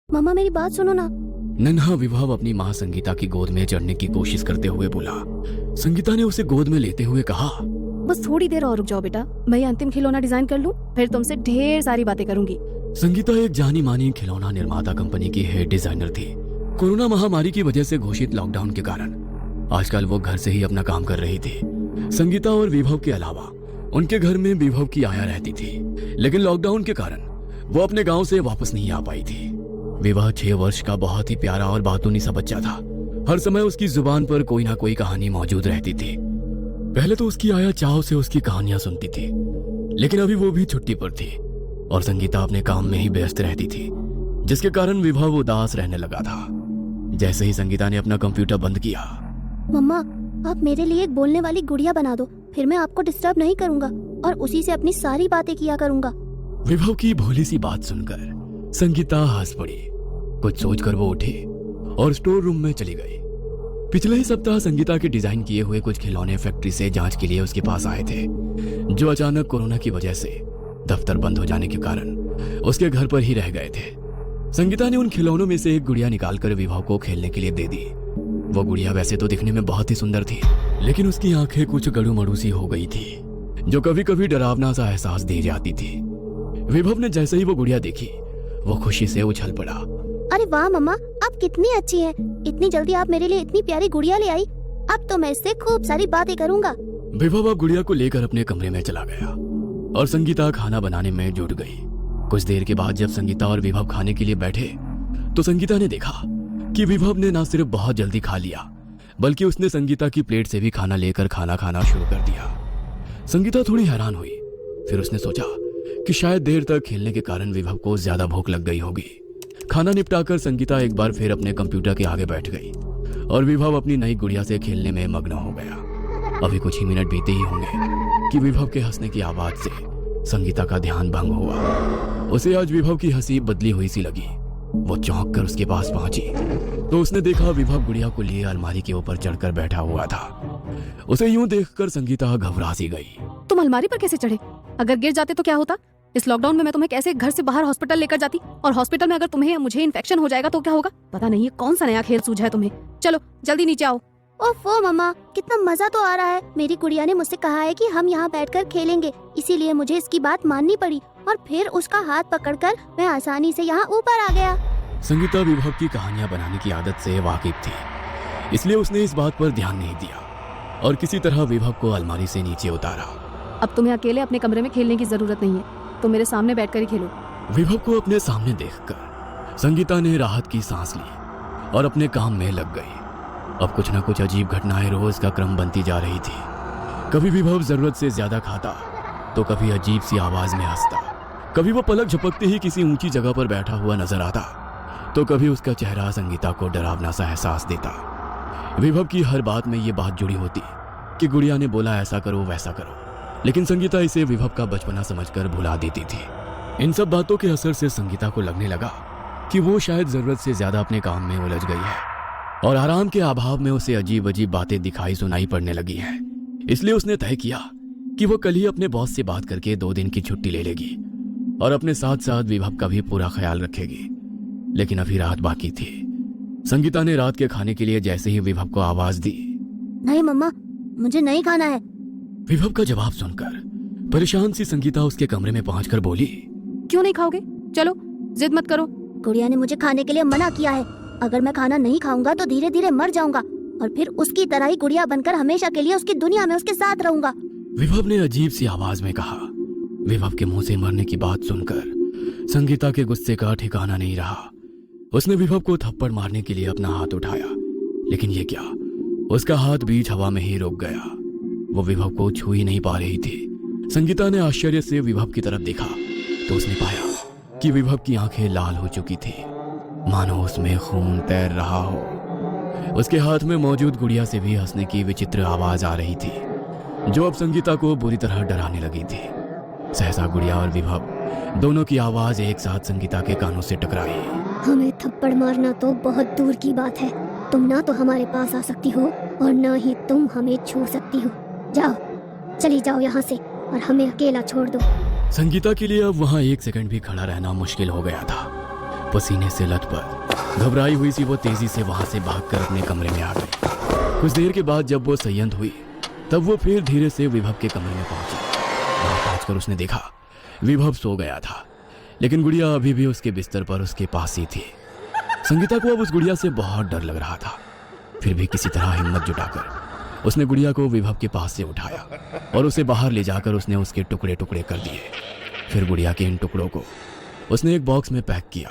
मम्मा मेरी बात सुनो ना। नन्हा विभव अपनी माँ संगीता की गोद में चढ़ने की कोशिश करते हुए बोला। संगीता ने उसे गोद में लेते हुए कहा, बस थोड़ी देर और रुक जाओ बेटा, मैं ये अंतिम खिलौना डिजाइन कर लूं, फिर तुमसे ढेर सारी बातें करूंगी। संगीता एक जानी मानी खिलौना निर्माता कंपनी की हेड डिजाइनर थी। कोरोना महामारी की वजह से घोषित लॉकडाउन के कारण आजकल वो घर से ही अपना काम कर रही थी। संगीता और विभव के अलावा उनके घर में विभव की आया रहती थी, लेकिन लॉकडाउन के कारण वो अपने गांव से वापस नहीं आ पाई थी। विभव 6 वर्ष का बहुत ही प्यारा और बातूनी सा बच्चा था। हर समय उसकी जुबान पर कोई ना कोई कहानी मौजूद रहती थी। पहले तो उसकी आया चाव से उसकी कहानियां सुनती थी, लेकिन अभी वो भी छुट्टी पर थी और संगीता अपने काम में ही व्यस्त रहती थी, जिसके कारण विभव उदास रहने लगा था। जैसे ही संगीता ने अपना कंप्यूटर बंद किया, मम्मा आप मेरे लिए एक बोलने वाली गुड़िया बना दो, फिर मैं आपको डिस्टर्ब नहीं करूंगा और उसी से अपनी सारी बातें किया करूंगा। विभव की भोली सी बात सुनकर संगीता हंस पड़ी। कुछ सोचकर वो उठी और स्टोर रूम में चली गई। पिछले ही सप्ताह संगीता के डिजाइन किए हुए कुछ खिलौने फैक्ट्री से जांच के लिए उसके पास आए थे, जो अचानक कोरोना की वजह से दफ्तर बंद हो जाने के कारण उसके घर पर ही रह गए थे। संगीता ने उन खिलौनों में से एक गुड़िया निकालकर विभव को खेलने के लिए दे दी। वो गुड़िया वैसे तो दिखने में बहुत ही सुंदर थी, लेकिन उसकी आंखें कुछ गड़ू सी हो गई थी, जो कभी कभी डरावना सा एहसास दे जाती थी। विभव ने जैसे ही वो गुड़िया देखी, वो खुशी से उछल पड़ा। अरे वाह मम्मा, आप कितनी अच्छी हैं, इतनी जल्दी आप मेरे लिए इतनी प्यारी गुड़िया ले आई। अब तो मैं इससे खूब सारी बातें करूंगा। विभव अब गुड़िया को लेकर अपने कमरे में चला गया और संगीता खाना बनाने में जुट गई। कुछ देर के बाद जब संगीता और विभव खाने के लिए बैठे, तो संगीता ने देखा कि विभव ने न सिर्फ बहुत जल्दी खा लिया, बल्कि उसने संगीता की प्लेट से भी खाना लेकर खाना खाना शुरू कर दिया। संगीता थोड़ी हैरान हुई, फिर उसने सोचा कि शायद देर तक खेलने के कारण विभव को ज्यादा भूख लग गई होगी। खाना निपटाकर संगीता एक बार फिर अपने कंप्यूटर के आगे बैठ गई और विभव अपनी नई गुड़िया से खेलने में मग्न हो गया। अभी कुछ ही मिनट बीते ही होंगे कि विभव के हंसने की आवाज से संगीता का ध्यान भंग हुआ। उसे आज विभव की हंसी बदली हुई सी लगी। वो चौंक कर उसके पास पहुंची तो उसने देखा विभव गुड़िया को लिए अलमारी के ऊपर चढ़कर बैठा हुआ था। उसे यूं देखकर संगीता घबरा सी गई। तुम अलमारी पर कैसे चढ़े? अगर गिर जाते तो क्या होता? इस लॉकडाउन में मैं तुम्हें कैसे घर से बाहर हॉस्पिटल लेकर जाती, और हॉस्पिटल में अगर तुम्हें या मुझे इन्फेक्शन हो जाएगा तो क्या होगा? पता नहीं ये कौन सा नया खेल सूझा है तुम्हें। चलो जल्दी नीचे आओ। ओफो मम्मा, कितना मजा तो आ रहा है। मेरी गुड़िया ने मुझसे कहा है कि हम यहाँ बैठकर खेलेंगे, इसीलिए मुझे इसकी बात माननी पड़ी और फिर उसका हाथ पकड़कर मैं आसानी से यहाँ ऊपर आ गया। संगीता विभव की कहानियां बनाने की आदत से वाकिफ थी, इसलिए उसने इस बात पर ध्यान नहीं दिया और किसी तरह विभव को अलमारी से नीचे उतारा। अब तुम्हें अकेले अपने कमरे में खेलने की जरूरत नहीं है, तुम मेरे सामने बैठकर ही खेलो। विभव को अपने सामने देखकर संगीता ने राहत की सांस ली और अपने काम में लग गई। अब कुछ न कुछ अजीब घटनाएं रोज का क्रम बनती जा रही थी। कभी विभव जरूरत से ज्यादा खाता तो कभी अजीब सी आवाज में हंसता, कभी वो पलक झपकते ही किसी ऊंची जगह पर बैठा हुआ नजर आता, तो कभी उसका चेहरा संगीता को डरावना सा एहसास देता। विभव की हर बात में ये बात जुड़ी होती कि गुड़िया ने बोला ऐसा करो वैसा करो, लेकिन संगीता इसे विभव का बचपना समझकर भुला देती थी। इन सब बातों के असर से संगीता को लगने लगा कि वो शायद जरूरत से ज्यादा अपने काम में उलझ गई है और आराम के अभाव में उसे अजीब अजीब बातें दिखाई सुनाई पड़ने लगी हैं। इसलिए उसने तय किया कि वो कल ही अपने बॉस से बात करके 2 दिन की छुट्टी ले लेगी और अपने साथ साथ विभव का भी पूरा ख्याल रखेगी। लेकिन अभी रात बाकी थी। संगीता ने रात के खाने के लिए जैसे ही विभव को आवाज दी, नहीं मम्मा, मुझे नहीं खाना है। विभव का जवाब सुनकर परेशान सी संगीता उसके कमरे में पहुंचकर बोली, क्यों नहीं खाओगे? चलो जिद मत करो। गुड़िया ने मुझे खाने के लिए मना किया है। अगर मैं खाना नहीं खाऊंगा तो धीरे धीरे मर जाऊंगा और फिर उसकी तरह ही गुड़िया बनकर हमेशा के लिए उसकी दुनिया में उसके साथ रहूंगा। विभव ने अजीब सी आवाज में कहा। विभव के मुंह से मरने की बात सुनकर संगीता के गुस्से का ठिकाना नहीं रहा। उसने विभव को थप्पड़ मारने के लिए अपना हाथ उठाया, लेकिन ये क्या, उसका हाथ बीच हवा में ही रुक गया। वो विभव को छू ही नहीं पा रही थी। संगीता ने आश्चर्य से विभव की तरफ देखा तो उसने पाया कि विभव की आंखें लाल हो चुकी थी, मानो उसमें खून तैर रहा हो। उसके हाथ में मौजूद गुड़िया से भी हंसने की विचित्र आवाज आ रही थी, जो अब संगीता को बुरी तरह डराने लगी थी। सहसा गुड़िया और विभव दोनों की आवाज एक साथ संगीता के कानों से टकराई। हमें थप्पड़ मारना तो बहुत दूर की बात है। तुम ना तो हमारे पास आ सकती हो और ना ही तुम हमें छू सकती हो। जाओ, चली जाओ यहाँ से और हमें अकेला छोड़ दो। संगीता के लिए अब वहाँ 1 सेकंड भी खड़ा रहना मुश्किल हो गया था। पसीने से लथपथ घबराई हुई सी वो तेजी से वहां से भागकर अपने कमरे में आ गई। कुछ देर के बाद जब वो संयत हुई तब वो फिर धीरे से विभव के कमरे में पहुंची। वहां पहुंचकर उसने देखा विभव सो गया था, लेकिन गुड़िया अभी भी उसके बिस्तर पर उसके पास ही थी। संगीता को अब उस गुड़िया से बहुत डर लग रहा था। फिर भी किसी तरह हिम्मत जुटाकर उसने गुड़िया को विभव के पास से उठाया और उसे बाहर ले जाकर उसने उसके टुकड़े टुकड़े कर दिए। फिर गुड़िया के इन टुकड़ों को उसने एक बॉक्स में पैक किया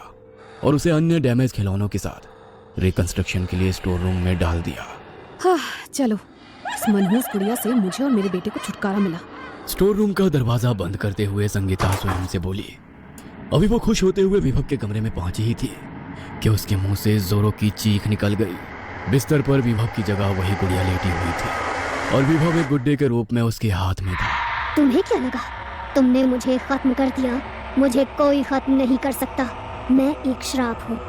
और उसे अन्य डैमेज खिलौनों के साथ रिकंस्ट्रक्शन के लिए स्टोर रूम में डाल दिया। हाँ, चलो इस मनहूस गुड़िया से मुझे और मेरे बेटे को छुटकारा मिला। स्टोर रूम का दरवाजा बंद करते हुए संगीता स्वयं से बोली। अभी वो खुश होते हुए विभव के कमरे में पहुंची ही थी कि उसके मुंह से जोरों की चीख निकल गई। बिस्तर पर विभव की जगह वही गुड़िया लेटी हुई थी और विभव एक गुड्डे के रूप में उसके हाथ में था। तुम्हें क्या लगा तुमने मुझे खत्म कर दिया? मुझे कोई खत्म नहीं कर सकता। मैं एक श्राप हूँ,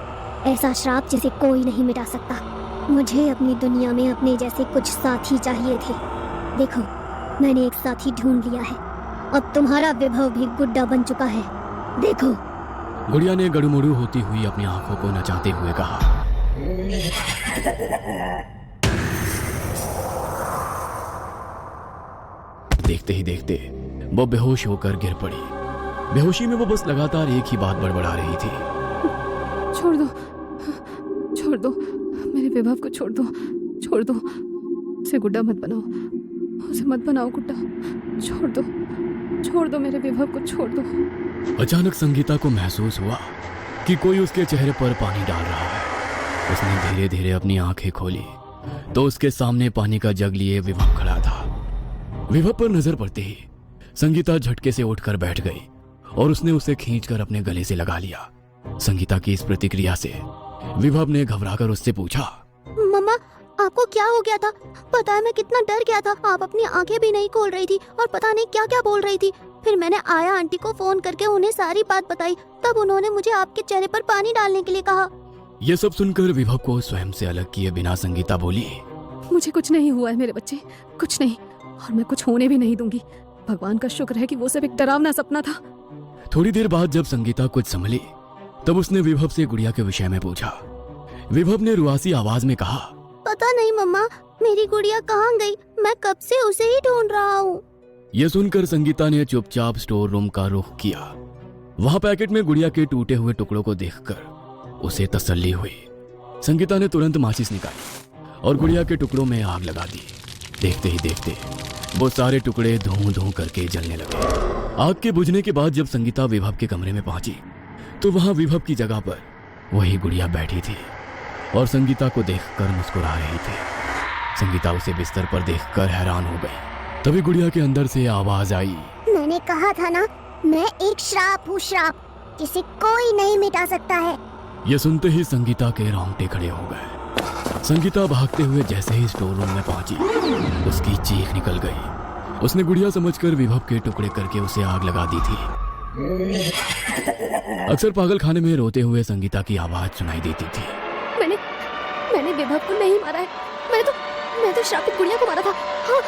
ऐसा श्राप जिसे कोई नहीं मिटा सकता। मुझे अपनी दुनिया में अपने जैसे कुछ साथी चाहिए थे। देखो, मैंने एक साथी ढूंढ लिया है। अब तुम्हारा विभव भी गुड्डा बन चुका है। देखो। गुड़िया ने गड़ुमड़ू होती हुई अपनी आंखों को नचाते हुए कहा। देखते ही देखते वो बेहोश होकर गिर पड़ी। बेहोशी में वो बस लगातार एक ही बात बड़बड़ा रही थी। छोड़ दो, छोड़ दो, मेरे विभव को छोड़ दो, छोड़ दो। उसे गुड्डा मत बनाओ, उसे मत बनाओ गुड्डा। छोड़ दो, छोड़ दो, मेरे विभव को छोड़ दो। अचानक संगीता को महसूस हुआ कि कोई उसके चेहरे पर पानी डाल रहा है। उसने धीरे धीरे अपनी आंखें खोली तो उसके सामने पानी का जग लिए विभव खड़ा था। विभव पर नजर पड़ते ही संगीता झटके से उठकर बैठ गई और उसने उसे खींचकर अपने गले से लगा लिया। संगीता की इस प्रतिक्रिया से विभव ने घबराकर उससे पूछा, मम्मा, आपको क्या हो गया था? पता है मैं कितना डर गया था। आप अपनी आंखें भी नहीं खोल रही थी और पता नहीं क्या क्या बोल रही थी। फिर मैंने आया आंटी को फोन करके उन्हें सारी बात बताई। तब उन्होंने मुझे आपके चेहरे पर पानी डालने के लिए कहा। यह सब सुनकर विभव को स्वयं से अलग किए बिना संगीता बोली, मुझे कुछ नहीं हुआ है मेरे बच्चे, कुछ नहीं, और मैं कुछ होने भी नहीं दूंगी। भगवान का शुक्र है कि वो सब एक डरावना सपना था। थोड़ी देर बाद जब संगीता कुछ संभली तब उसने विभव से गुड़िया के विषय में पूछा। विभव ने रुआसी आवाज में कहा, पता नहीं मम्मा, मेरी गुड़िया कहाँ गई? मैं कब से उसे ही ढूंढ रहा हूँ। यह सुनकर संगीता ने चुपचाप स्टोर रूम का रुख किया। वहां पैकेट में गुड़िया के टूटे हुए टुकड़ों को देखकर उसे तसल्ली हुई। संगीता ने तुरंत माचिस निकाली और गुड़िया के टुकड़ों में आग लगा दी। देखते ही देखते वो सारे टुकड़े धूं धूं करके जलने लगे। आग के बुझने के बाद जब संगीता विभव के कमरे में पहुंची तो वहां विभव की जगह पर वही गुड़िया बैठी थी और संगीता को देखकर मुस्कुरा रही थी। संगीता उसे बिस्तर पर देखकर हैरान हो गई। तभी गुड़िया के अंदर से आवाज आई, मैंने कहा था ना, मैं एक श्राप हूँ, श्राप जिसे कोई नहीं मिटा सकता है। यह सुनते ही संगीता के रोंगटे खड़े हो गए। संगीता भागते हुए जैसे ही स्टोर रूम में पहुंची उसकी चीख निकल गई। उसने गुड़िया समझकर विभव के टुकड़े करके उसे आग लगा दी थी। अक्सर पागल खाने में रोते हुए संगीता की आवाज सुनाई देती थी। मैंने विभव को नहीं मारा है। मैं तो श्रापित गुड़िया को मारा था। हाँ,